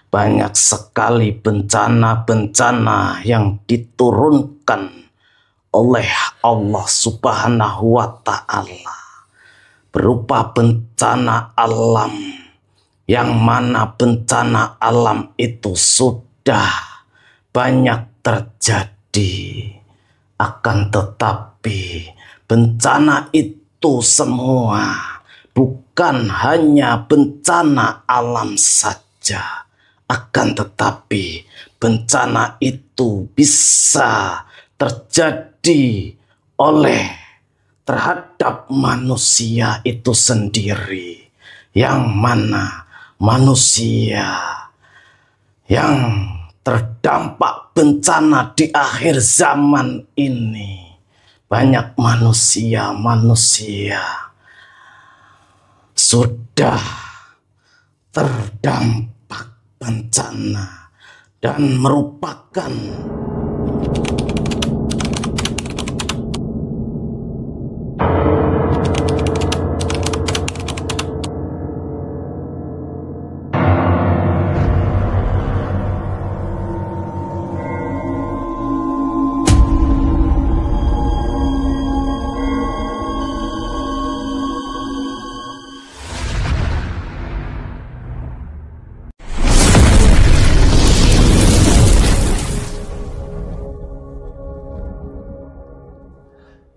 banyak sekali bencana-bencana yang diturunkan oleh Allah Subhanahu wa Ta'ala, berupa bencana alam, yang mana bencana alam itu sudah banyak terjadi. Akan tetapi bencana itu semua bukan hanya bencana alam saja, akan tetapi bencana itu bisa terjadi terhadap manusia itu sendiri, yang mana manusia yang terdampak bencana di akhir zaman ini, banyak manusia sudah terdampak bencana dan merupakan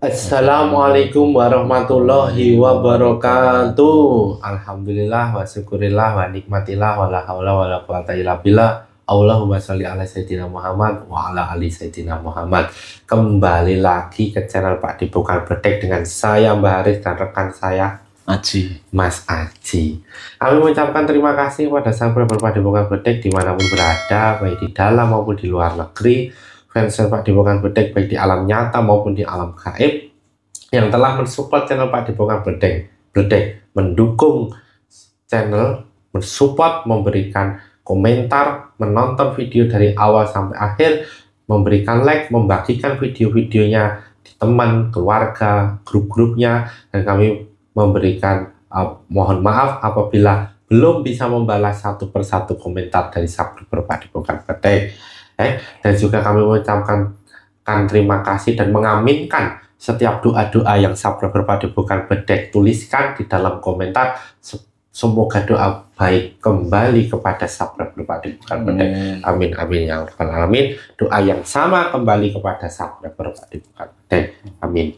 Assalamualaikum warahmatullahi wabarakatuh. Alhamdulillah wa syukurillah wa nikmatillah wa la hawla wa la quwata illa billah. Allahumma sholli ala sayyidina Muhammad wa ala ali sayyidina Muhammad. Kembali lagi ke channel Pak Adi Bukan Bedek dengan saya Mbak Haris dan rekan saya Aji, Mas Aji. Kami mengucapkan terima kasih kepada subscriber Pak Adi Bukan Bedek dimanapun berada, baik di dalam maupun di luar negeri. Fans Pak Adi Bukan Bedek baik di alam nyata maupun di alam gaib yang telah mensupport channel Pak Adi Bukan Bedek, mendukung channel, mensupport, memberikan komentar, menonton video dari awal sampai akhir, memberikan like, membagikan video-videonya di teman, keluarga, grup-grupnya, dan kami memberikan mohon maaf apabila belum bisa membalas satu persatu komentar dari subscriber Pak Adi Bukan Bedek. Dan juga kami mengucapkan terima kasih dan mengaminkan setiap doa-doa yang subscriber Pak Adi Bukan Bedek tuliskan di dalam komentar. Semoga doa baik kembali kepada subscriber Pak Adi Bukan Bedek. Amin amin ya rabbal alamin. Doa yang sama kembali kepada subscriber Pak Adi Bukan Bedek. Amin.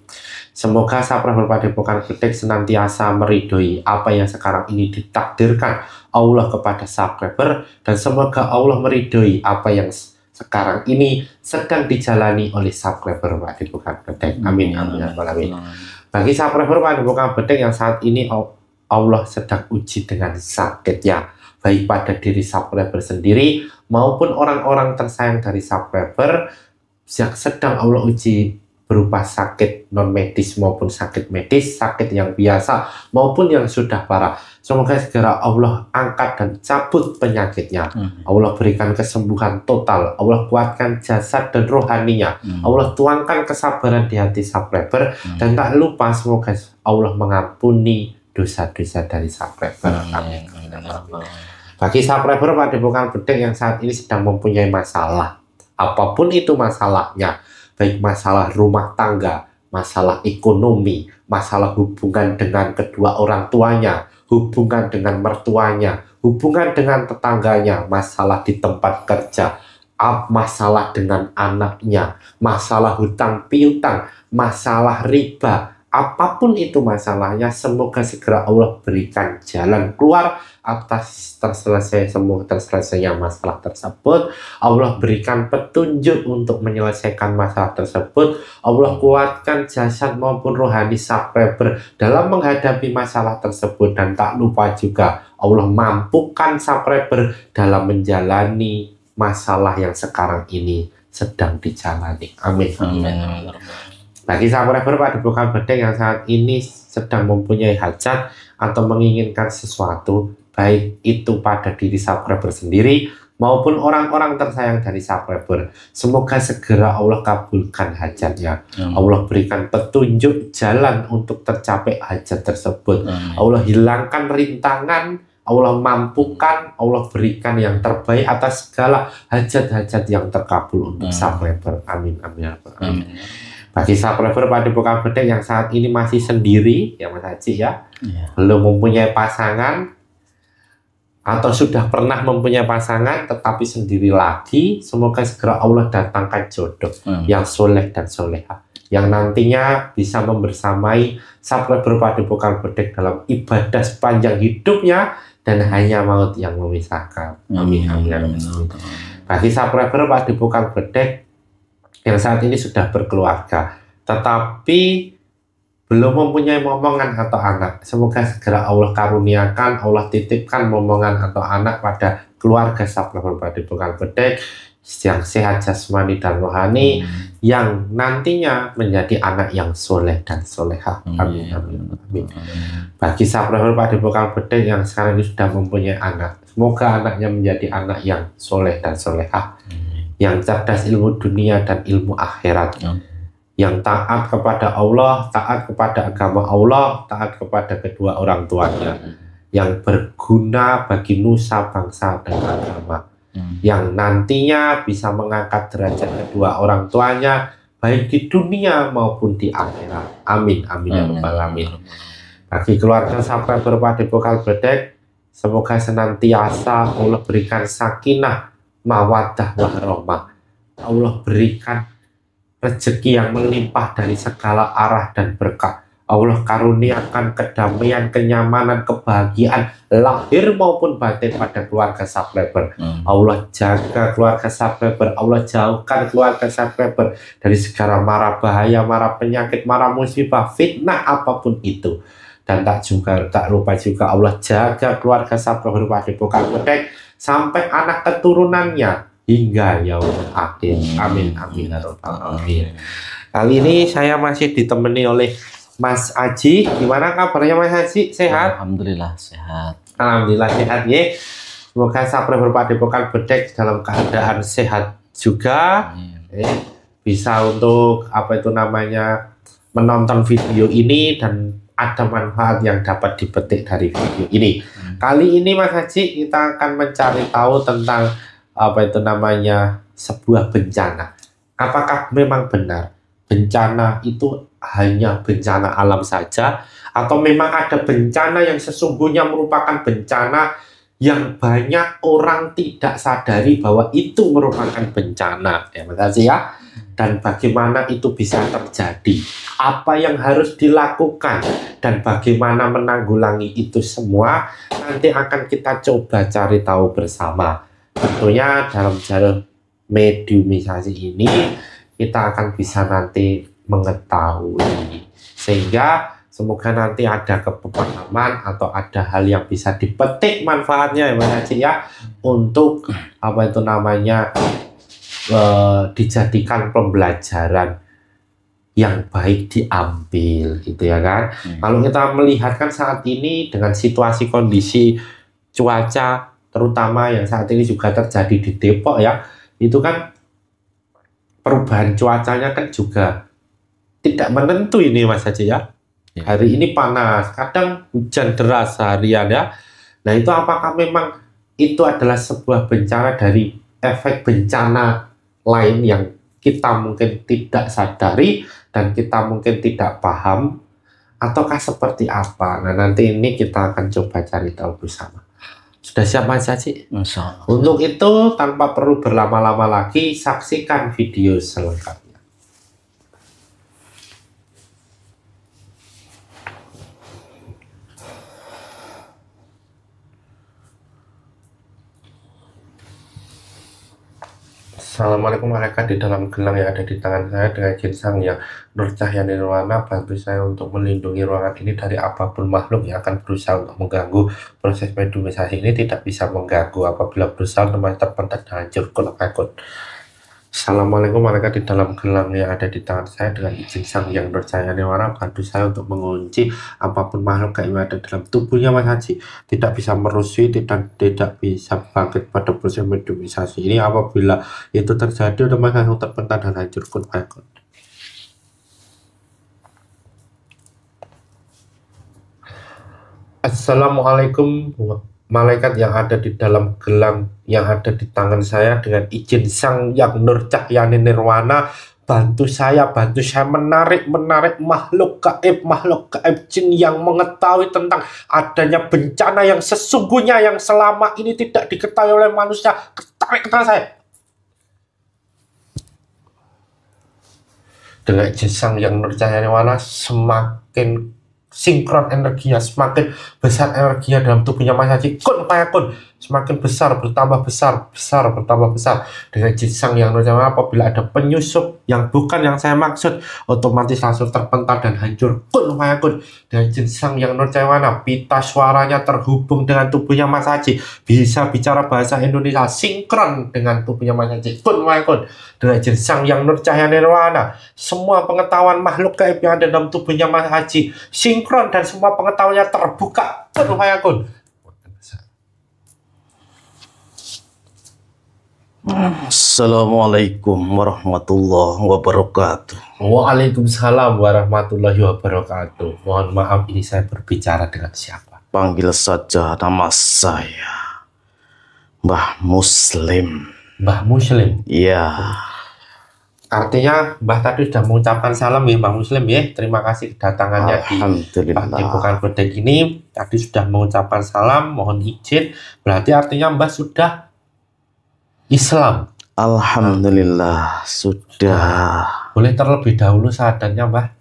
Semoga subscriber Pak Adi Bukan Bedek senantiasa meridhoi apa yang sekarang ini ditakdirkan Allah kepada subscriber, dan semoga Allah meridhoi apa yang sekarang ini sedang dijalani oleh subscriber Pak Adi Bukan Bedek. Amin amin ya rabbal alamin. Bagi subscriber Pak Adi Bukan Bedek yang saat ini Allah sedang uji dengan sakitnya, baik pada diri subscriber sendiri maupun orang-orang tersayang dari subscriber yang sedang Allah uji berupa sakit non medis maupun sakit medis, sakit yang biasa maupun yang sudah parah. Semoga segera Allah angkat dan cabut penyakitnya. Allah berikan kesembuhan total. Allah kuatkan jasad dan rohaninya. Allah tuangkan kesabaran di hati subscriber. Dan tak lupa semoga Allah mengampuni dosa-dosa dari subscriber. Amin. Bagi subscriber Pak Adi Bukan Bedek yang saat ini sedang mempunyai masalah, apapun itu masalahnya, baik masalah rumah tangga, masalah ekonomi, masalah hubungan dengan kedua orang tuanya, hubungan dengan mertuanya, hubungan dengan tetangganya, masalah di tempat kerja, masalah dengan anaknya, masalah hutang piutang, masalah riba, apapun itu masalahnya, semoga segera Allah berikan jalan keluar atas terselesainya masalah tersebut. Allah berikan petunjuk untuk menyelesaikan masalah tersebut. Allah kuatkan jasad maupun rohani subscriber dalam menghadapi masalah tersebut, dan tak lupa juga Allah mampukan subscriber dalam menjalani masalah yang sekarang ini sedang dijalani. Amin. Amin. Bagi subscriber Pak Adi Bukan Bedek yang saat ini sedang mempunyai hajat atau menginginkan sesuatu, baik itu pada diri subscriber sendiri maupun orang-orang tersayang dari subscriber, semoga segera Allah kabulkan hajatnya. Allah berikan petunjuk jalan untuk tercapai hajat tersebut. Allah hilangkan rintangan, Allah mampukan, Allah berikan yang terbaik atas segala hajat-hajat yang terkabul untuk subscriber. Amin, amin, amin. Bagi subscriber Padepokan Bedek yang saat ini masih sendiri, ya Mas Haji ya, belum mempunyai pasangan, atau sudah pernah mempunyai pasangan tetapi sendiri lagi, semoga segera Allah datangkan jodoh yang soleh dan soleha, yang nantinya bisa membersamai subscriber Padepokan Bedek dalam ibadah sepanjang hidupnya, dan hanya maut yang memisahkan. Amin, amin, amin. Bagi subscriber Padepokan Bedek yang saat ini sudah berkeluarga tetapi belum mempunyai momongan atau anak, semoga segera Allah karuniakan, Allah titipkan momongan atau anak pada keluarga subscriber Padepokan Bedek yang sehat jasmani dan rohani, yang nantinya menjadi anak yang soleh dan soleha. Amin, amin, amin. Bagi subscriber Padepokan Bedek yang sekarang ini sudah mempunyai anak, semoga anaknya menjadi anak yang soleh dan soleha, yang cerdas ilmu dunia dan ilmu akhirat, yang taat kepada Allah, taat kepada agama Allah, taat kepada kedua orang tuanya, yang berguna bagi nusa, bangsa, dan agama, yang nantinya bisa mengangkat derajat kedua orang tuanya baik di dunia maupun di akhirat. Amin, amin, ya rabbal alamin. Bagi keluarga subscriber Padepokan Bedek, semoga senantiasa Allah berikan sakinah, mawaddah, warahmah. Allah berikan rezeki yang melimpah dari segala arah dan berkah. Allah karuniakan kedamaian, kenyamanan, kebahagiaan lahir maupun batin pada keluarga subscriber. Allah jaga keluarga subscriber, Allah jauhkan keluarga subscriber dari segala mara bahaya, mara penyakit, mara musibah, fitnah apapun itu. Dan tak lupa juga Allah jaga keluarga subscriber Padepokan Bedek sampai anak keturunannya hingga yaumul akhir. Amin, amin, amin. Kali ini saya masih ditemani oleh Mas Aji. Gimana kabarnya Mas Aji? Sehat? Alhamdulillah sehat. Alhamdulillah sehat ya. Semoga subscriber Padepokan Bedek dalam keadaan sehat juga. Bisa untuk apa itu namanya menonton video ini dan ada manfaat yang dapat dipetik dari video ini. Kali ini Mas Haji kita akan mencari tahu tentang apa itu namanya sebuah bencana. Apakah memang benar bencana itu hanya bencana alam saja, atau memang ada bencana yang sesungguhnya merupakan bencana yang banyak orang tidak sadari bahwa itu merupakan bencana, ya Mas Haji ya. Dan bagaimana itu bisa terjadi, apa yang harus dilakukan, dan bagaimana menanggulangi itu semua nanti akan kita coba cari tahu bersama. Tentunya dalam jalur mediumisasi ini kita akan bisa nanti mengetahui, sehingga semoga nanti ada kepahaman atau ada hal yang bisa dipetik manfaatnya ya Mas Haji ya, untuk apa itu namanya dijadikan pembelajaran yang baik diambil gitu ya kan. Kalau kita melihat kan saat ini dengan situasi kondisi cuaca terutama yang saat ini juga terjadi di Depok ya, itu kan perubahan cuacanya kan juga tidak menentu ini Mas Haji ya. Hari ini panas, kadang hujan deras seharian ya. Nah itu apakah memang itu adalah sebuah bencana dari efek bencana lain yang kita mungkin tidak sadari dan kita mungkin tidak paham, ataukah seperti apa? Nah nanti ini kita akan coba cari tahu bersama. Sudah siap Mas Haji? Untuk itu tanpa perlu berlama-lama lagi, saksikan video selengkapnya. Assalamualaikum warahmatullahi wabarakatuh. Di dalam gelang yang ada di tangan saya dengan ginsang yang Nur Cahya Nirwana, bantu saya untuk melindungi ruangan ini dari apapun makhluk yang akan berusaha untuk mengganggu. Proses mediumisasi ini tidak bisa mengganggu apabila berusaha teman terpental dan hancur kulak-akut. Assalamualaikum warahmatullahi wabarakatuh. Di dalam gelang yang ada di tangan saya dengan ginsang yang Nur Cahya Nirwana, bantu saya untuk mengunci apapun makhluk yang ada dalam tubuhnya Mas Haji. Tidak bisa merusui dan tidak bisa bangkit pada proses mediumisasi ini. Apabila itu terjadi, otomatis langsung terpental dan hancur kulak-akut. Assalamualaikum malaikat yang ada di dalam gelang yang ada di tangan saya, dengan izin Sang Yang Nur Cahyani Nirwana, bantu saya menarik makhluk gaib jin yang mengetahui tentang adanya bencana yang sesungguhnya yang selama ini tidak diketahui oleh manusia. Tarik ke tangan saya. Dengan izin Sang Yang Nur Cahyani Nirwana, semakin sinkron energinya, semakin besar energinya dalam tubuhnya Mas Haji, kun fayakun, semakin besar, bertambah besar, bertambah besar. Dengan izin Sang Yang Nur Cahyani, apabila ada penyusup yang bukan yang saya maksud, otomatis langsung terpental dan hancur, kun fayakun. Dengan izin Sang Yang Nur Cahyani, pita suaranya terhubung dengan tubuhnya Mas Haji, bisa bicara bahasa Indonesia, sinkron dengan tubuhnya Mas Haji, kun fayakun. Dengan izin Sang Yang Nur Cahyani Nirwana, semua pengetahuan makhluk gaib yang ada dalam tubuhnya Mas Haji sinkron dan semua pengetahuannya terbuka. Kun. Assalamualaikum warahmatullahi wabarakatuh. Waalaikumsalam warahmatullahi wabarakatuh. Mohon maaf, ini saya berbicara dengan siapa? Panggil saja nama saya Mbah Muslim. Mbah Muslim. Ya. Artinya Mbah tadi sudah mengucapkan salam ya Mbah Muslim ya. Terima kasih kedatangannya di Padepokan Bedek ini. Tadi sudah mengucapkan salam, mohon izin. Berarti artinya Mbah sudah Islam. Alhamdulillah sudah. Boleh terlebih dahulu syahadatnya Mbah?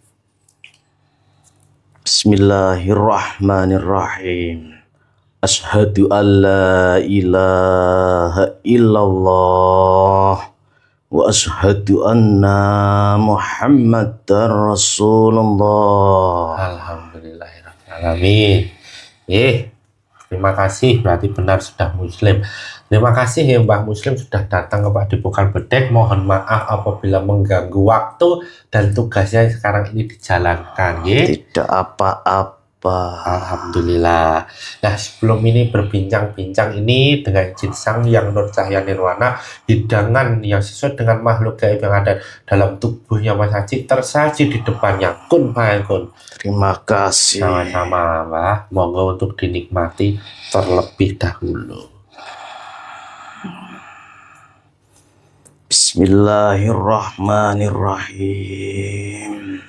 Bismillahirrahmanirrahim. Asyhadu an la ilaha illallah wa asyhadu anna Muhammadar Rasulullah. Alhamdulillahirrahmanirrahim. Terima kasih, berarti benar sudah Muslim. Terima kasih ya Mbah Muslim sudah datang ke Padepokan Bedek. Mohon maaf apabila mengganggu waktu dan tugasnya sekarang ini dijalankan ya. Tidak apa-apa. Alhamdulillah. Nah, sebelum ini berbincang-bincang ini dengan izin Sang Yang Nur Cahyani Nirwana, hidangan yang sesuai dengan makhluk gaib yang ada dalam tubuhnya Mas Haji tersaji di depannya. Kun fayakun. Terima kasih. Sama-sama Mbah. Monggo untuk dinikmati terlebih dahulu. Bismillahirrahmanirrahim.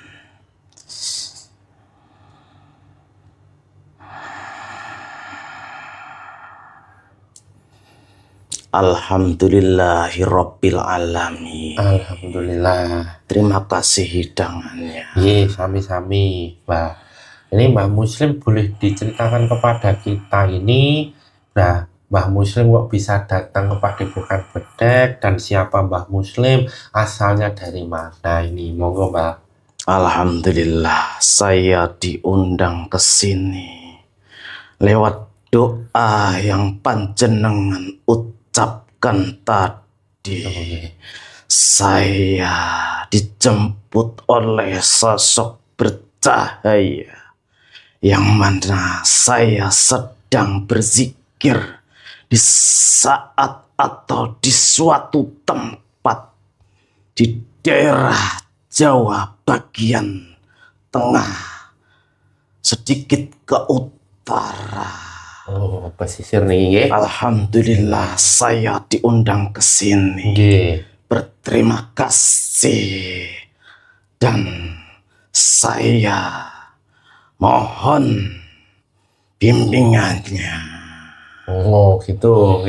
Alhamdulillahirabbil alamin. Alhamdulillah. Terima kasih hidangannya. Iya, sami-sami, Mbah. Ini Mbah Muslim boleh diceritakan kepada kita ini, nah, Mbah Muslim kok bisa datang ke Padepokan Bedek dan siapa Mbah Muslim, asalnya dari mana ini? Monggo, Mbah. Alhamdulillah, saya diundang ke sini lewat doa yang panjenengan ucapkan tadi. Saya dijemput oleh sosok bercahaya yang mana saya sedang berzikir di saat atau di suatu tempat di daerah Jawa bagian tengah, sedikit ke utara. Oh, pesisir nih, ya. Alhamdulillah saya diundang ke sini. Berterima kasih dan saya mohon bimbingannya. Oh, gitu.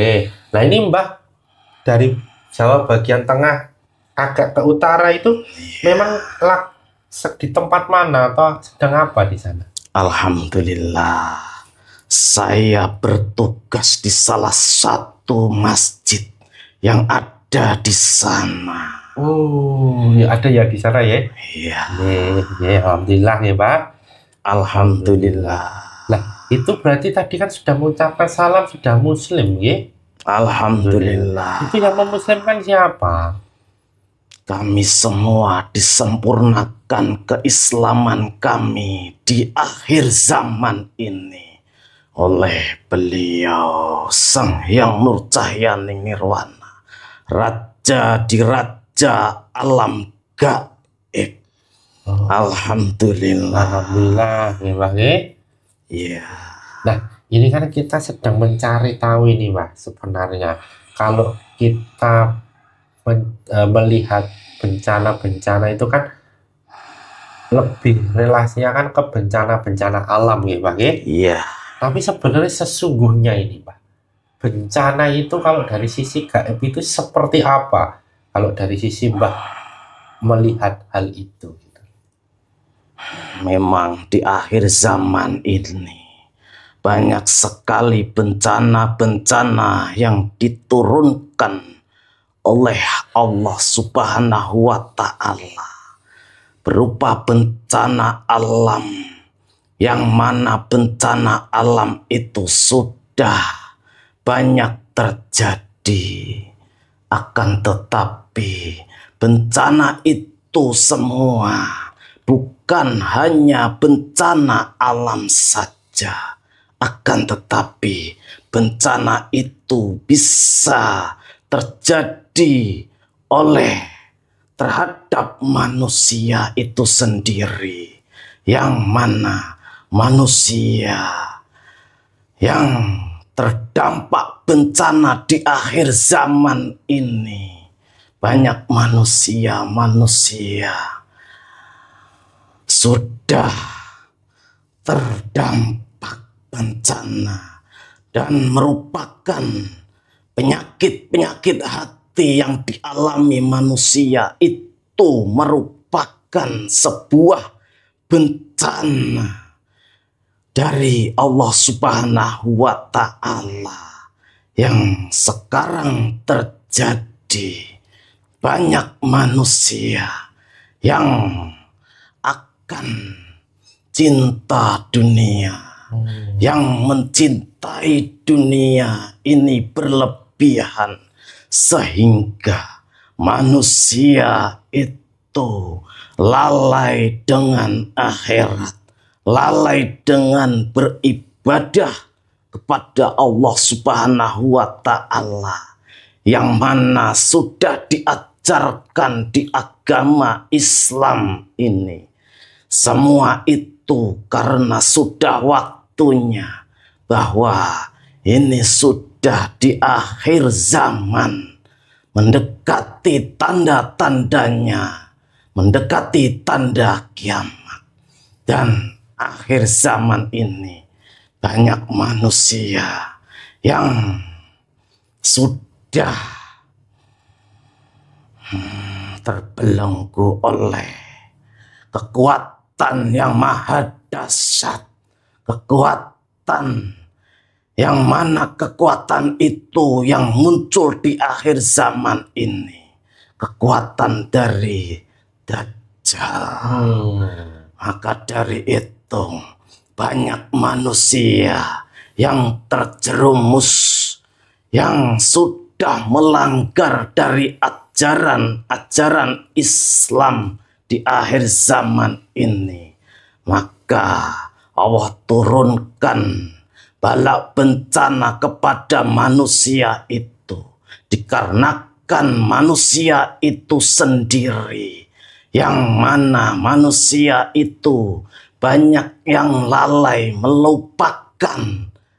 Nah, ini Mbah dari Jawa bagian tengah agak ke utara itu memang di tempat mana atau sedang apa di sana? Alhamdulillah, saya bertugas di salah satu masjid yang ada di sana. Oh, ya ada ya di sana ya? Iya. Alhamdulillah ya Pak. Alhamdulillah. Nah, itu berarti tadi kan sudah mengucapkan salam, sudah Muslim ya? Alhamdulillah. Itu yang memuslimkan siapa? Kami semua disempurnakan keislaman kami di akhir zaman ini oleh beliau Sang Yang Nur Cahyani Nirwana, Raja di Raja Alam Gaib. Alhamdulillah. Alhamdulillah, ya. Iya. Nah, Ini kan kita sedang mencari tahu ini, Mbak. Sebenarnya kalau kita melihat bencana-bencana itu kan lebih relasinya kan ke bencana-bencana alam, ya, Pak. Iya. Tapi sebenarnya sesungguhnya ini, Pak, bencana itu kalau dari sisi gaib itu seperti apa? Kalau dari sisi Mbak melihat hal itu, gitu. Memang di akhir zaman ini banyak sekali bencana-bencana yang diturunkan oleh Allah Subhanahu wa Ta'ala, berupa bencana alam, yang mana bencana alam itu sudah banyak terjadi. Akan tetapi bencana itu semua bukan hanya bencana alam saja, akan tetapi bencana itu bisa terjadi terhadap manusia itu sendiri, yang mana manusia yang terdampak bencana di akhir zaman ini, banyak manusia sudah terdampak bencana dan merupakan penyakit hati yang dialami manusia itu merupakan sebuah bencana dari Allah Subhanahu wa Ta'ala yang sekarang terjadi. Banyak manusia yang akan cinta dunia, yang mencintai dunia ini berlebihan, sehingga manusia itu lalai dengan akhirat, lalai dengan beribadah kepada Allah Subhanahu wa Ta'ala, yang mana sudah diajarkan di agama Islam ini. Semua itu karena sudah waktunya, bahwa ini sudah di akhir zaman, mendekati tanda-tandanya, mendekati tanda kiamat. Dan akhir zaman ini banyak manusia yang sudah terbelenggu oleh kekuatan yang maha dahsyat, kekuatan yang mana kekuatan itu yang muncul di akhir zaman ini, kekuatan dari Dajjal. Maka dari itu banyak manusia yang terjerumus, yang sudah melanggar dari ajaran Islam di akhir zaman ini. Maka Allah turunkan bala bencana kepada manusia itu, dikarenakan manusia itu sendiri, yang mana manusia itu banyak yang lalai, melupakan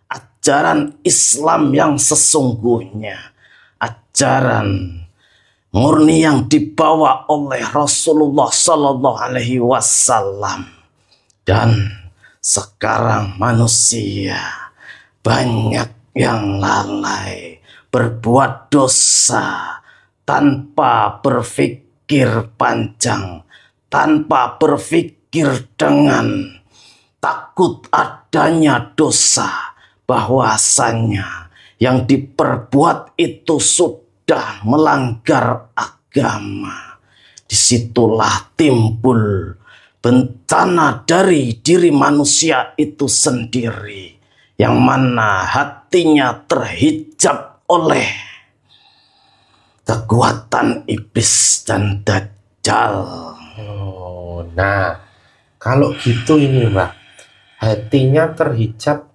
ajaran Islam yang sesungguhnya, ajaran murni yang dibawa oleh Rasulullah Sallallahu Alaihi Wasallam. Dan sekarang manusia banyak yang lalai, berbuat dosa tanpa berpikir panjang, tanpa berpikir dengan takut adanya dosa, bahwasanya yang diperbuat itu sudah melanggar agama. Disitulah timbul bencana dari diri manusia itu sendiri, yang mana hatinya terhijab oleh kekuatan iblis dan Dajjal. Nah, kalau gitu ini Mbak, hatinya terhijab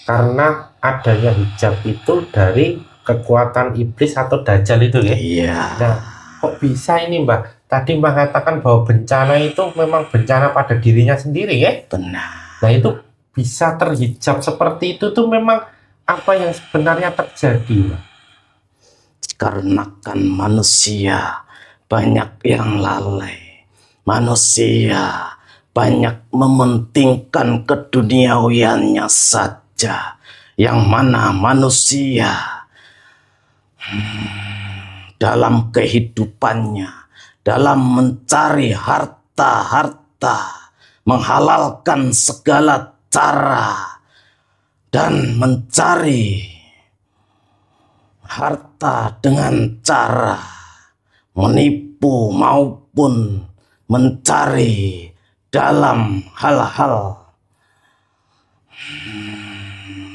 karena adanya hijab itu dari kekuatan iblis atau Dajjal itu ya? Iya. Nah, kok bisa ini Mbak? Tadi Mbak katakan bahwa bencana itu memang bencana pada dirinya sendiri ya? Benar. Nah itu bisa terhijab seperti itu tuh memang apa yang sebenarnya terjadi, Pak? Karena kan manusia banyak yang lalai. Manusia banyak mementingkan keduniawiannya saja. Yang mana manusia dalam kehidupannya, dalam mencari harta-harta, menghalalkan segala cara, dan mencari harta dengan cara menipu maupun mencari dalam hal-hal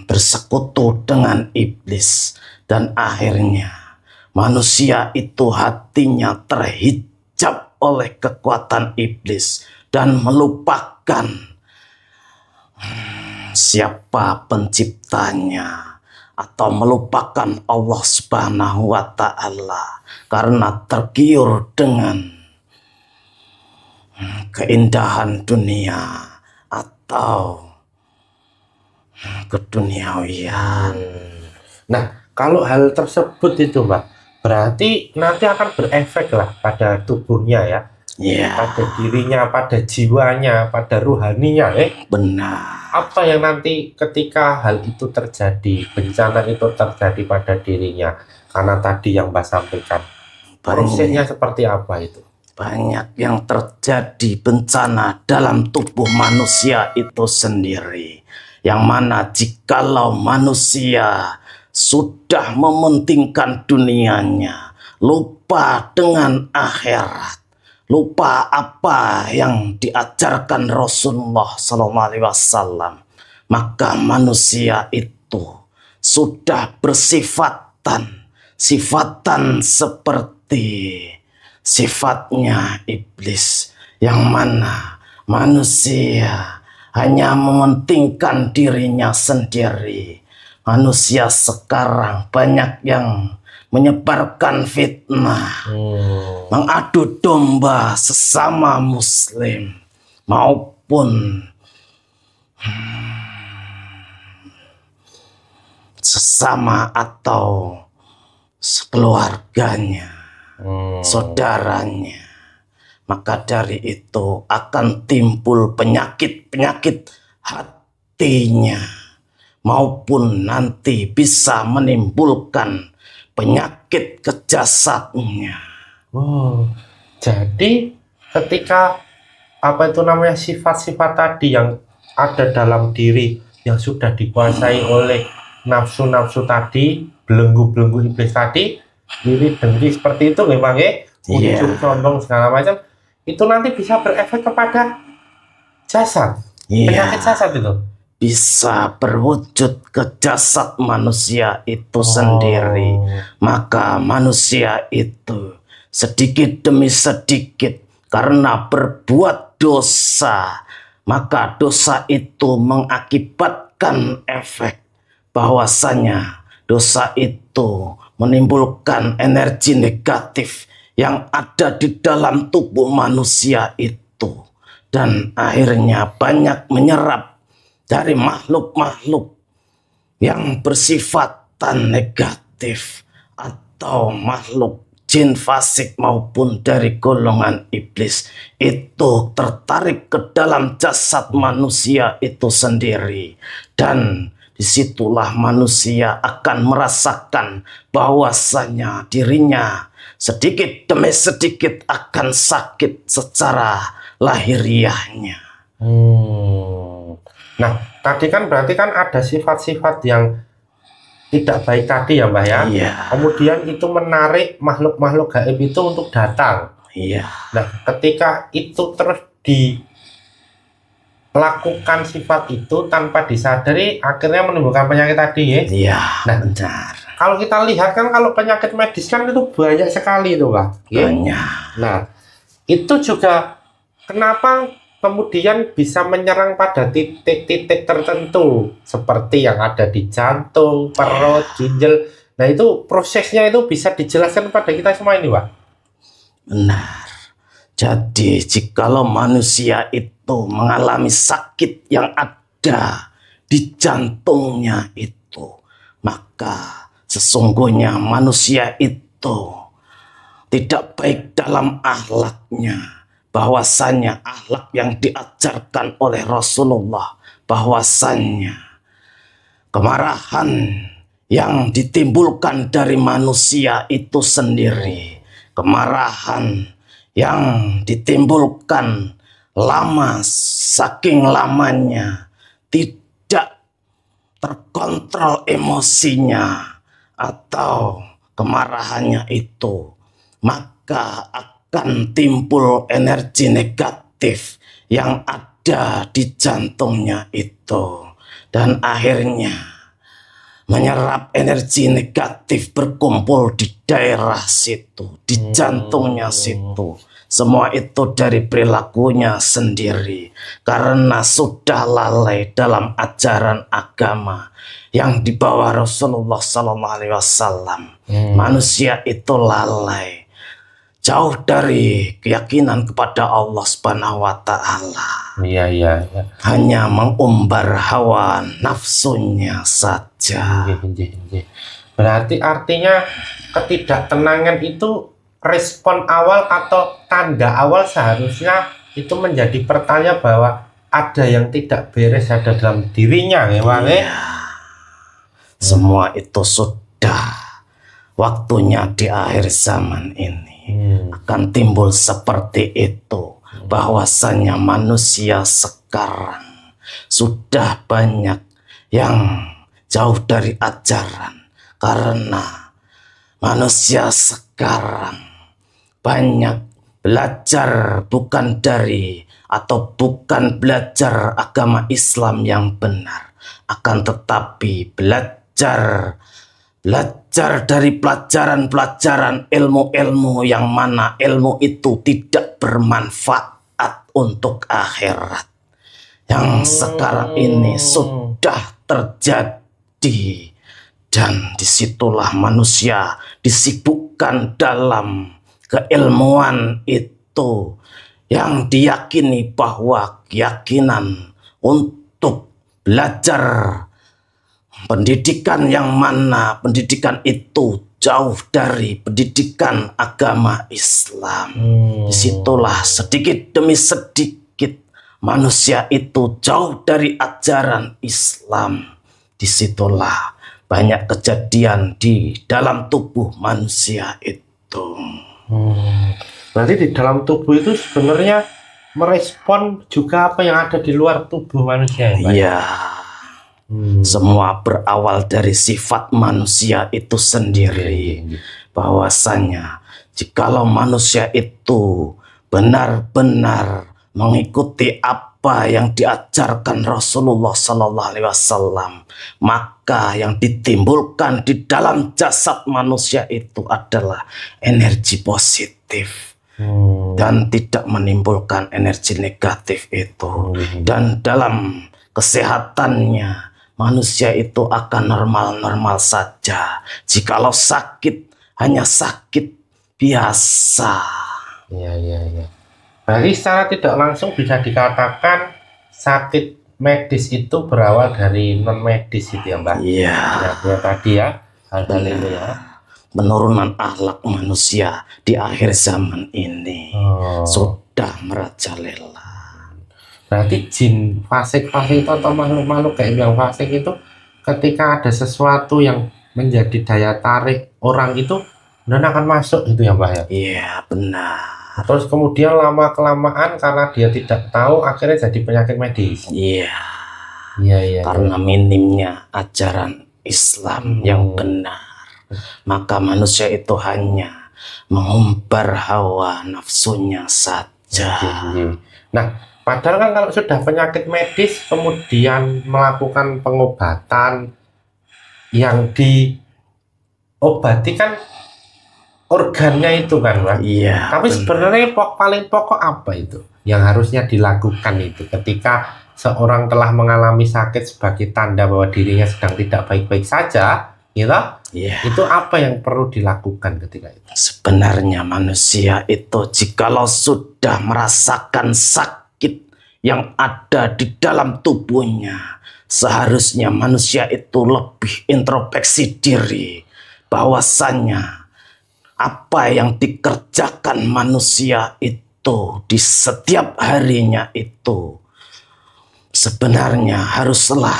bersekutu dengan iblis, dan akhirnya manusia itu hatinya terhijab oleh kekuatan iblis dan melupakan siapa penciptanya, atau melupakan Allah Subhanahu wa Ta'ala karena tergiur dengan keindahan dunia atau keduniawian. Nah, kalau hal tersebut itu, Mbak, berarti nanti akan berefek lah pada tubuhnya ya, pada dirinya, pada jiwanya, pada ruhaninya, Benar. Apa yang nanti ketika hal itu terjadi, bencana itu terjadi pada dirinya, karena tadi yang Mbak sampaikan, prosesnya seperti apa itu? Banyak yang terjadi bencana dalam tubuh manusia itu sendiri, yang mana jikalau manusia sudah mementingkan dunianya, lupa dengan akhirat, lupa apa yang diajarkan Rasulullah SAW, maka manusia itu sudah bersifatan seperti sifatnya iblis, yang mana manusia hanya mementingkan dirinya sendiri. Manusia sekarang banyak yang menyebarkan fitnah, mengadu domba sesama muslim maupun sesama atau sekeluarganya, saudaranya. Maka dari itu akan timbul penyakit-penyakit hatinya, maupun nanti bisa menimbulkan penyakit ke jasadnya. Jadi ketika apa itu namanya sifat-sifat tadi yang ada dalam diri yang sudah dikuasai oleh nafsu-nafsu tadi, belenggu-belenggu iblis tadi, iri dengki seperti itu memang ujub, sombong segala macam, itu nanti bisa berefek kepada jasad, penyakit jasad itu. Bisa berwujud ke jasad manusia itu sendiri. Maka manusia itu sedikit demi sedikit karena berbuat dosa, maka dosa itu mengakibatkan efek bahwasanya dosa itu menimbulkan energi negatif yang ada di dalam tubuh manusia itu, dan akhirnya banyak menyerap dari makhluk-makhluk yang bersifatan negatif atau makhluk jin fasik maupun dari golongan iblis itu tertarik ke dalam jasad manusia itu sendiri, dan disitulah manusia akan merasakan bahwasanya dirinya sedikit demi sedikit akan sakit secara lahiriahnya. Nah, tadi kan berarti kan ada sifat-sifat yang tidak baik tadi ya, Mbak ya. Kemudian itu menarik makhluk-makhluk gaib itu untuk datang. Nah, ketika itu terus dilakukan sifat itu tanpa disadari, akhirnya menimbulkan penyakit tadi Nah, benar. Kalau kita lihat kan kalau penyakit medis kan itu banyak sekali itu, Pak. Banyak. Nah, itu juga kenapa kemudian bisa menyerang pada titik-titik tertentu seperti yang ada di jantung, perut, ginjal. Nah, itu prosesnya itu bisa dijelaskan pada kita semua ini, Pak? Benar. Jadi jikalau manusia itu mengalami sakit yang ada ada di jantungnya itu, maka sesungguhnya manusia itu tidak baik dalam akhlaknya. Bahwasannya akhlak yang diajarkan oleh Rasulullah, bahwasannya kemarahan yang ditimbulkan dari manusia itu sendiri, kemarahan yang ditimbulkan lama, saking lamanya tidak terkontrol emosinya atau kemarahannya itu, maka akan timbul energi negatif yang ada di jantungnya itu, dan akhirnya menyerap energi negatif berkumpul di daerah situ, di jantungnya situ. Semua itu dari perilakunya sendiri, karena sudah lalai dalam ajaran agama yang dibawa Rasulullah SAW. Manusia itu lalai, jauh dari keyakinan kepada Allah Subhanahu wa Ta'ala. Iya. Hanya mengumbar hawa nafsunya saja. Berarti artinya ketidaktenangan itu respon awal atau tanda awal seharusnya itu menjadi pertanyaan bahwa ada yang tidak beres ada dalam dirinya, ya Bang. Semua itu sudah waktunya di akhir zaman ini. Akan timbul seperti itu, bahwasannya manusia sekarang sudah banyak yang jauh dari ajaran, karena manusia sekarang banyak belajar bukan dari atau bukan belajar agama Islam yang benar, akan tetapi belajar dari pelajaran-pelajaran ilmu-ilmu yang mana ilmu itu tidak bermanfaat untuk akhirat. Yang sekarang ini sudah terjadi, dan disitulah manusia disibukkan dalam keilmuan itu, yang diyakini bahwa keyakinan untuk belajar pendidikan yang mana pendidikan itu jauh dari pendidikan agama Islam. Disitulah sedikit demi sedikit manusia itu jauh dari ajaran Islam. Disitulah banyak kejadian di dalam tubuh manusia itu. Berarti di dalam tubuh itu sebenarnya merespon juga apa yang ada di luar tubuh manusia, ya Pak? Iya. Semua berawal dari sifat manusia itu sendiri. Bahwasanya jikalau manusia itu benar-benar mengikuti apa yang diajarkan Rasulullah SAW, maka yang ditimbulkan di dalam jasad manusia itu adalah energi positif, dan tidak menimbulkan energi negatif itu. Dan dalam kesehatannya manusia itu akan normal-normal saja. Jikalau sakit, hanya sakit biasa. Iya. Berarti secara tidak langsung bisa dikatakan sakit medis itu berawal dari non medis itu ya Mbak? Iya. Ya tadi ya, hal-hal itu ya. Penurunan akhlak manusia di akhir zaman ini sudah merajalela. Berarti jin fasik-fasik itu atau makhluk-makhluk kayak yang fasik itu ketika ada sesuatu yang menjadi daya tarik orang itu dan akan masuk gitu ya Mbak ya? Iya benar. Terus kemudian lama-kelamaan karena dia tidak tahu akhirnya jadi penyakit medis. Iya. Iya. Karena minimnya ajaran Islam yang benar, maka manusia itu hanya mengumbar hawa nafsunya saja. Nah, padahal kan kalau sudah penyakit medis kemudian melakukan pengobatan yang diobati kan organnya itu kan Pak. Iya. Tapi sebenarnya paling pokok apa itu yang harusnya dilakukan itu ketika seorang telah mengalami sakit sebagai tanda bahwa dirinya sedang tidak baik-baik saja, gitu? Iya. Itu apa yang perlu dilakukan ketika itu? Sebenarnya manusia itu jikalau sudah merasakan sakit yang ada di dalam tubuhnya. Seharusnya manusia itu lebih introspeksi diri, bahwasannya apa yang dikerjakan manusia itu di setiap harinya itu sebenarnya haruslah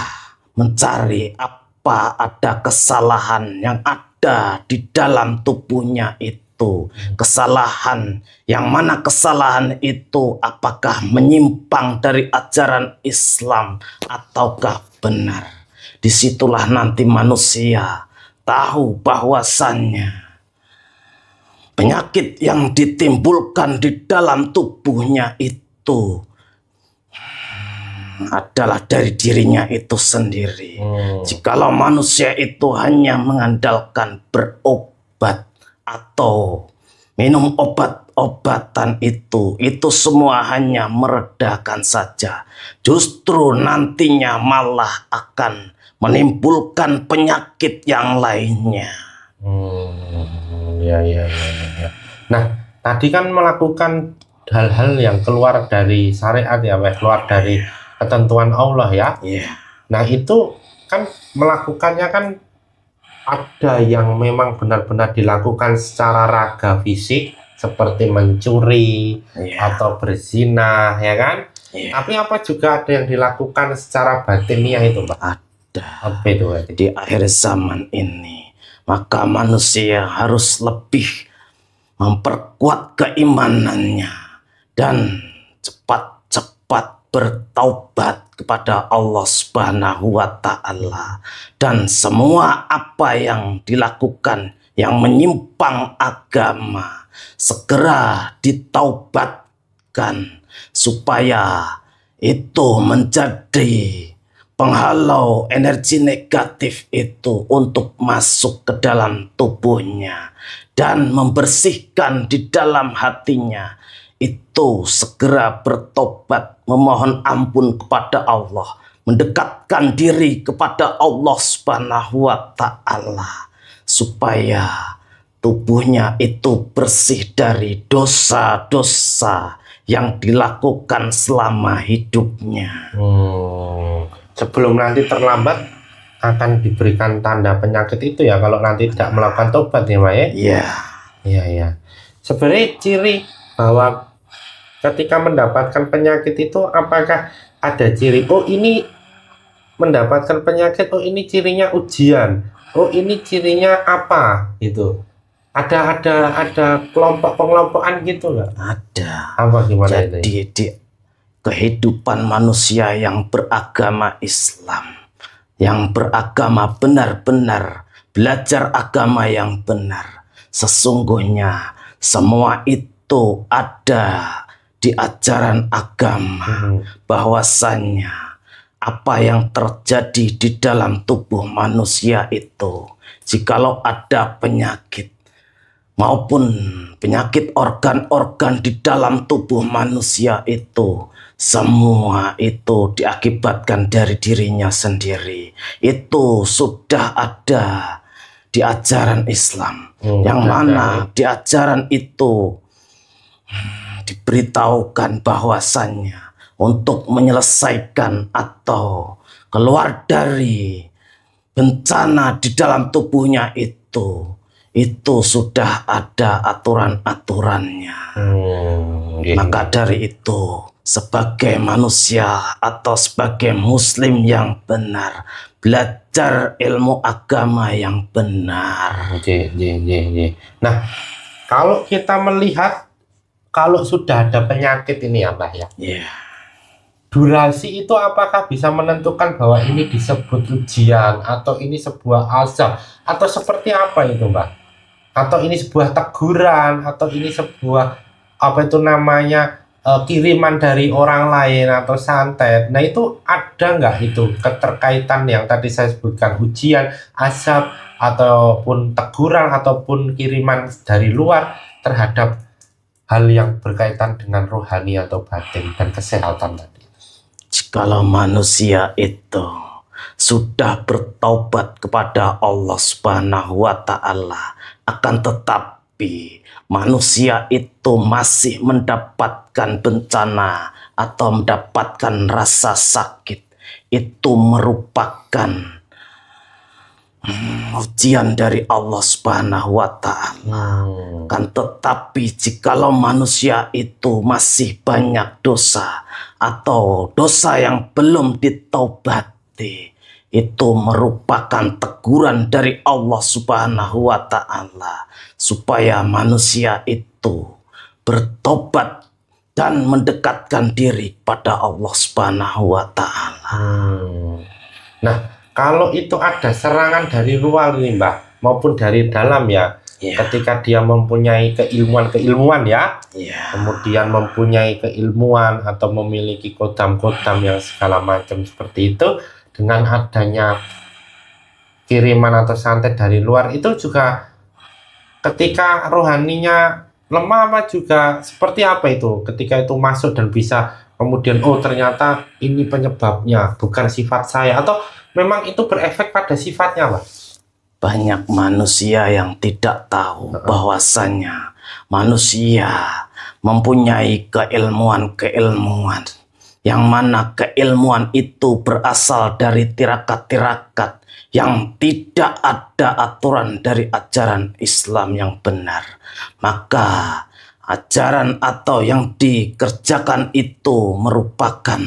mencari apa ada kesalahan yang ada di dalam tubuhnya itu. Kesalahan yang mana kesalahan itu apakah menyimpang dari ajaran Islam ataukah benar. Disitulah nanti manusia tahu bahwasannya penyakit yang ditimbulkan di dalam tubuhnya itu adalah dari dirinya itu sendiri. Jikalau manusia itu hanya mengandalkan berobat atau minum obat-obatan itu semua hanya meredakan saja. Justru nantinya malah akan menimbulkan penyakit yang lainnya. Ya. Nah, tadi kan melakukan hal-hal yang keluar dari syariat ya, keluar dari ketentuan Allah ya. Nah, itu kan melakukannya kan ada yang memang benar-benar dilakukan secara raga fisik seperti mencuri atau berzina ya kan. Tapi apa juga ada yang dilakukan secara batiniah itu, Pak? Ada. Apa itu? Di akhir zaman ini maka manusia harus lebih memperkuat keimanannya dan cepat-cepat bertaubat kepada Allah Subhanahu wa Ta'ala, dan semua apa yang dilakukan yang menyimpang agama segera ditaubatkan supaya itu menjadi penghalau energi negatif itu untuk masuk ke dalam tubuhnya dan membersihkan di dalam hatinya. Itu segera bertobat, memohon ampun kepada Allah, mendekatkan diri kepada Allah Subhanahu wa Ta'ala supaya tubuhnya itu bersih dari dosa-dosa yang dilakukan selama hidupnya. Sebelum nanti terlambat akan diberikan tanda penyakit itu ya, kalau nanti tidak melakukan tobat ya, Pak ya? Iya. Sebenarnya ciri bahwa ketika mendapatkan penyakit itu apakah ada ciri, oh ini mendapatkan penyakit, oh ini cirinya ujian, oh ini cirinya apa gitu? Ada kelompok pengelompokan gitu nggak? Ada. Apa gimana Jadi itu? di kehidupan manusia yang beragama Islam, yang beragama benar-benar belajar agama yang benar, sesungguhnya semua itu ada di ajaran agama, bahwasannya apa yang terjadi di dalam tubuh manusia itu, jikalau ada penyakit maupun penyakit organ-organ di dalam tubuh manusia itu, semua itu diakibatkan dari dirinya sendiri. Itu sudah ada di ajaran Islam, yang mana di ajaran itu diberitahukan bahwasannya untuk menyelesaikan atau keluar dari bencana di dalam tubuhnya itu sudah ada aturan-aturannya. Maka dari itu, sebagai manusia atau sebagai muslim yang benar, belajar ilmu agama yang benar. Nah, kalau kita melihat, kalau sudah ada penyakit ini ya, Mbah ya. Durasi itu apakah bisa menentukan bahwa ini disebut ujian atau ini sebuah azab atau seperti apa itu, Mbak? Atau ini sebuah teguran atau ini sebuah apa itu namanya kiriman dari orang lain atau santet. Nah, itu ada nggak itu keterkaitan yang tadi saya sebutkan, ujian, azab ataupun teguran ataupun kiriman dari luar terhadap hal yang berkaitan dengan rohani atau batin dan kesehatan tadi? Jikalau manusia itu sudah bertaubat kepada Allah Subhanahu wa Ta'ala, akan tetap tetapi manusia itu masih mendapatkan bencana atau mendapatkan rasa sakit, itu merupakan ujian dari Allah Subhanahu wa Ta'ala. Kan tetapi jikalau manusia itu masih banyak dosa atau dosa yang belum ditaubati, itu merupakan teguran dari Allah Subhanahu wa Ta'ala supaya manusia itu bertobat dan mendekatkan diri pada Allah Subhanahu wa Ta'ala. Nah, kalau itu ada serangan dari luar nih Mbah, maupun dari dalam ya, ketika dia mempunyai keilmuan ya, kemudian mempunyai keilmuan atau memiliki kodam-kodam yang segala macam seperti itu, dengan adanya kiriman atau santet dari luar itu juga ketika rohaninya lemah apa juga seperti apa itu ketika itu masuk dan bisa kemudian oh ternyata ini penyebabnya bukan sifat saya, atau memang itu berefek pada sifatnya Pak? Banyak manusia yang tidak tahu bahwasannya manusia mempunyai keilmuan yang mana keilmuan itu berasal dari tirakat-tirakat yang tidak ada aturan dari ajaran Islam yang benar. Maka ajaran atau yang dikerjakan itu merupakan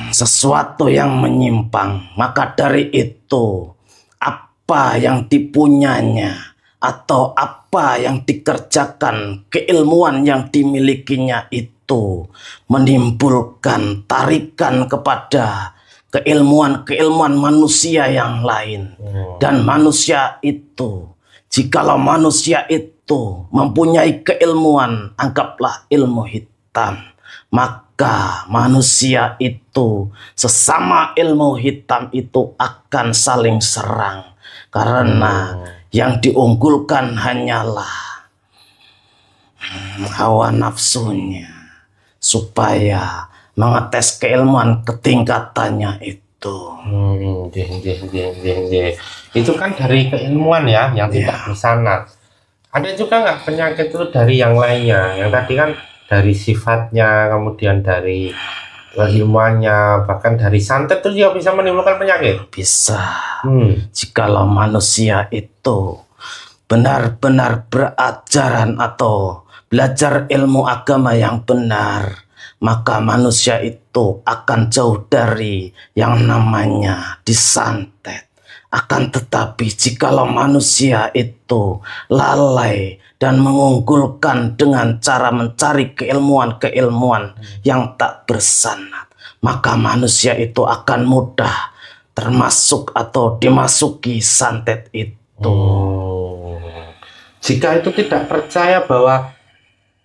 sesuatu yang menyimpang. Maka dari itu apa yang dipunyanya atau apa yang dikerjakan, keilmuan yang dimilikinya itu menimbulkan tarikan kepada keilmuan manusia yang lain. Dan manusia itu, jikalau manusia itu mempunyai keilmuan, anggaplah ilmu hitam, maka manusia itu sesama ilmu hitam itu akan saling serang. Karena yang diunggulkan hanyalah hawa nafsunya, supaya mengetes keilmuan ketingkatannya itu. Itu kan dari keilmuan ya, yang tidak bersanad. Ada juga nggak penyakit itu dari yang lainnya? Yang tadi kan dari sifatnya, kemudian dari keilmuannya, bahkan dari santet itu juga bisa menimbulkan penyakit. Bisa. Jikalau manusia itu benar-benar berajaran atau belajar ilmu agama yang benar, maka manusia itu akan jauh dari yang namanya disantet. Akan tetapi jikalau manusia itu lalai dan mengunggulkan dengan cara mencari keilmuan yang tak bersanad, maka manusia itu akan mudah termasuk atau dimasuki santet itu. Jika itu tidak percaya bahwa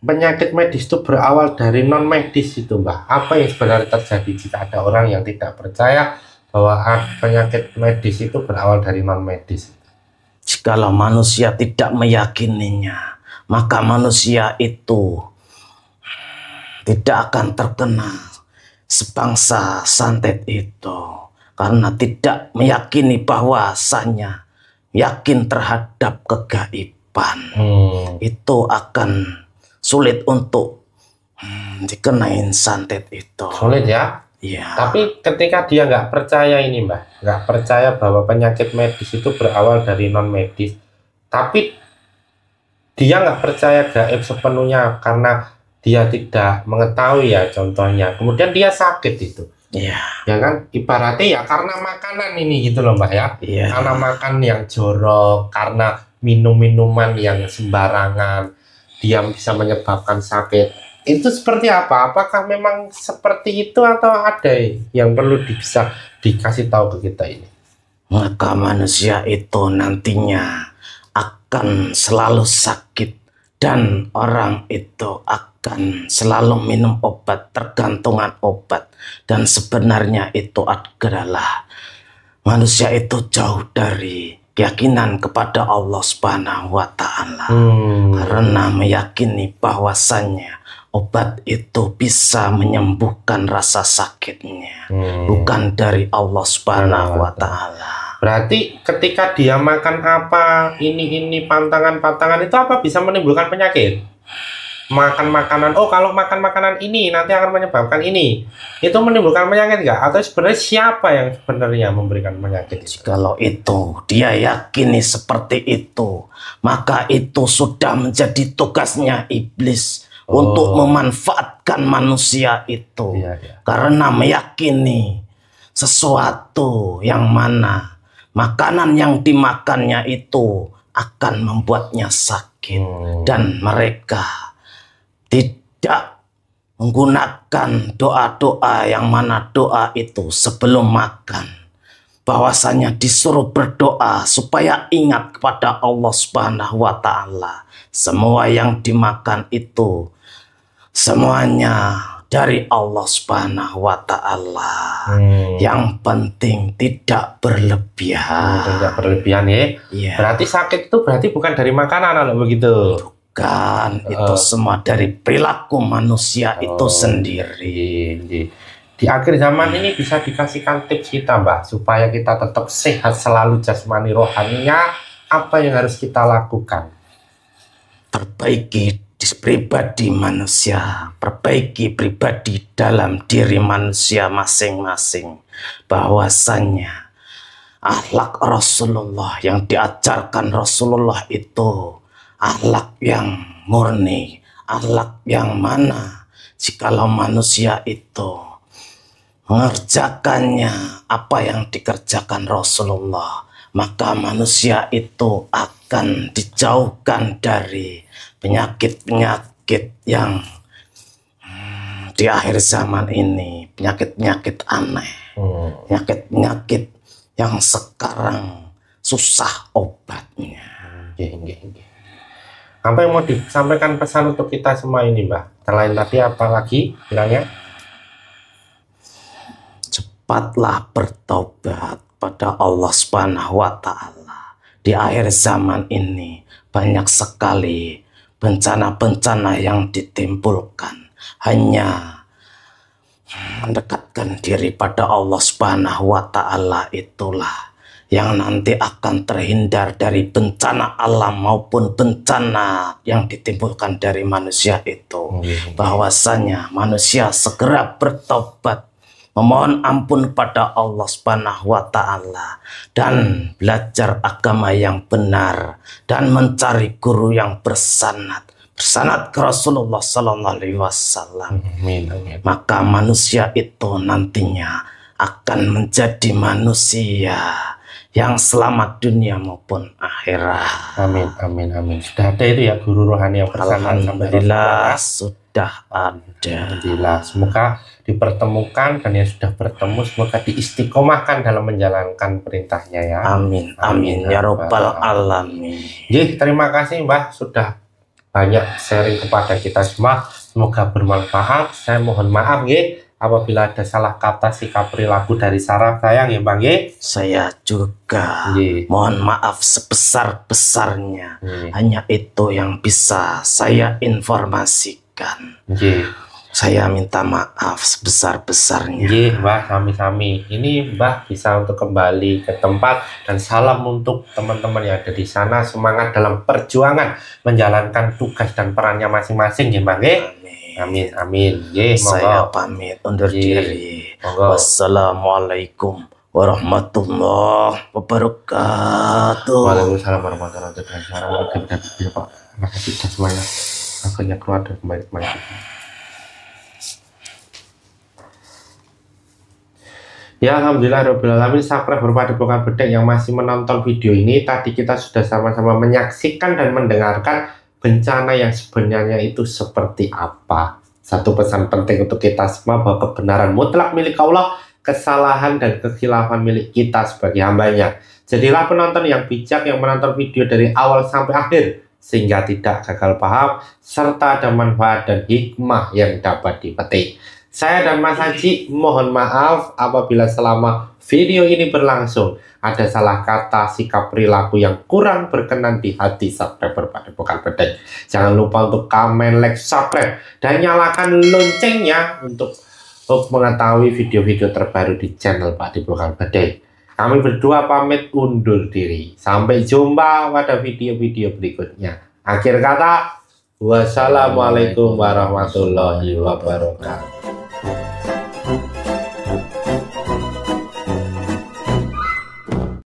penyakit medis itu berawal dari non medis itu Mbah, apa yang sebenarnya terjadi jika ada orang yang tidak percaya bahwa penyakit medis itu berawal dari non medis? Jikalau manusia tidak meyakininya, maka manusia itu tidak akan terkena sebangsa santet itu, karena tidak meyakini bahwasanya yakin terhadap kegaiban. Itu akan sulit untuk dikenain santet itu. Sulit ya? Iya. Tapi ketika dia nggak percaya ini Mbak, nggak percaya bahwa penyakit medis itu berawal dari non medis, tapi dia nggak percaya gaib sepenuhnya karena dia tidak mengetahui ya, contohnya kemudian dia sakit itu. Iya. Ya kan, ibaratnya ya karena makanan ini gitu loh Mbak ya. Iya. Karena makan yang jorok, karena minum-minuman yang sembarangan, dia bisa menyebabkan sakit. Itu seperti apa? Apakah memang seperti itu atau ada yang perlu bisa dikasih tahu ke kita ini? Maka manusia itu nantinya akan selalu sakit dan orang itu akan selalu minum obat, tergantungan obat, dan sebenarnya itu adalah manusia itu jauh dari keyakinan kepada Allah Subhanahu wa Ta'ala, karena meyakini bahwasannya obat itu bisa menyembuhkan rasa sakitnya, bukan dari Allah Subhanahu wa Ta'ala. Berarti ketika dia makan apa, ini pantangan-pantangan itu apa bisa menimbulkan penyakit? Makan makanan, oh kalau makan makanan ini nanti akan menyebabkan ini, itu menimbulkan penyakit nggak? Atau sebenarnya siapa yang sebenarnya memberikan penyakit? Kalau itu dia yakini seperti itu, maka itu sudah menjadi tugasnya iblis untuk memanfaatkan manusia itu. Karena meyakini sesuatu yang mana makanan yang dimakannya itu akan membuatnya sakit. Dan mereka tidak menggunakan doa-doa yang mana doa itu sebelum makan. Bahwasanya disuruh berdoa supaya ingat kepada Allah Subhanahu wa Ta'ala. Semua yang dimakan itu semuanya dari Allah Subhanahu wa Ta'ala. Yang penting tidak berlebihan. Tidak berlebihan ya. Berarti sakit itu berarti bukan dari makanan kalau begitu. Bukan, itu semua dari perilaku manusia itu sendiri. Di akhir zaman ini bisa dikasihkan tips kita, Mbah, supaya kita tetap sehat selalu jasmani rohaninya. Apa yang harus kita lakukan? Perbaiki pribadi manusia, perbaiki pribadi dalam diri manusia masing-masing. Bahwasannya akhlak Rasulullah yang diajarkan Rasulullah itu akhlak yang murni, akhlak yang mana jikalau manusia itu mengerjakannya apa yang dikerjakan Rasulullah, maka manusia itu akan dijauhkan dari penyakit-penyakit yang di akhir zaman ini, penyakit-penyakit aneh, penyakit-penyakit yang sekarang susah obatnya. Apa yang mau disampaikan pesan untuk kita semua ini, Mbah? Selain tadi apa lagi bilangnya? Cepatlah bertobat pada Allah Subhanahu wa Ta'ala. Di akhir zaman ini banyak sekali bencana-bencana yang ditimbulkan. Hanya mendekatkan diri pada Allah Subhanahu wa Ta'ala itulah yang nanti akan terhindar dari bencana alam maupun bencana yang ditimbulkan dari manusia itu. Bahwasanya manusia segera bertobat, memohon ampun pada Allah Subhanahu wa Ta'ala, dan belajar agama yang benar dan mencari guru yang bersanad ke Rasulullah Sallallahu Alaihi Wasallam. Maka manusia itu nantinya akan menjadi manusia yang selamat dunia maupun akhirat. Amin. Sudah ada itu ya guru rohani yang bersanad. Alhamdulillah sudah ada. Alhamdulillah. Semoga dipertemukan, dan yang sudah bertemu semoga diistiqomahkan dalam menjalankan perintahnya ya. Amin ya robbal alamin. Jadi terima kasih, Mbah, sudah banyak sharing kepada kita semua. Semoga bermanfaat. Saya mohon maaf apabila ada salah kata, sikap, perilaku dari saraf saya Bang. Saya juga mohon maaf sebesar-besarnya. Hanya itu yang bisa saya informasikan. Saya minta maaf sebesar-besarnya. Mbah, sami-sami. Ini Mbah bisa untuk kembali ke tempat, dan salam untuk teman-teman yang ada di sana. Semangat dalam perjuangan menjalankan tugas dan perannya masing-masing, Bang. Amin. Saya pamit undur diri. Wassalamualaikum warahmatullahi wabarakatuh. Waalaikumsalam warahmatullahi wabarakatuh. Terima kasih semuanya. Akhirnya keluar dan kembali. Ya, alhamdulillahirobbilalamin. Subscriber Padepokan Bedek yang masih menonton video ini, tadi kita sudah sama-sama menyaksikan dan mendengarkan bencana yang sebenarnya itu seperti apa. Satu pesan penting untuk kita semua, bahwa kebenaran mutlak milik Allah, kesalahan dan kekhilafan milik kita sebagai hambanya. Jadilah penonton yang bijak yang menonton video dari awal sampai akhir, sehingga tidak gagal paham, serta ada manfaat dan hikmah yang dapat dipetik. Saya dan Mas Haji mohon maaf apabila selama video ini berlangsung ada salah kata, sikap perilaku yang kurang berkenan di hati subscriber Padepokan Bedek, jangan lupa untuk komen, like, subscribe, dan nyalakan loncengnya untuk mengetahui video-video terbaru di channel Padepokan Bedek. Kami berdua pamit undur diri. Sampai jumpa pada video-video berikutnya. Akhir kata, wassalamualaikum warahmatullahi wabarakatuh.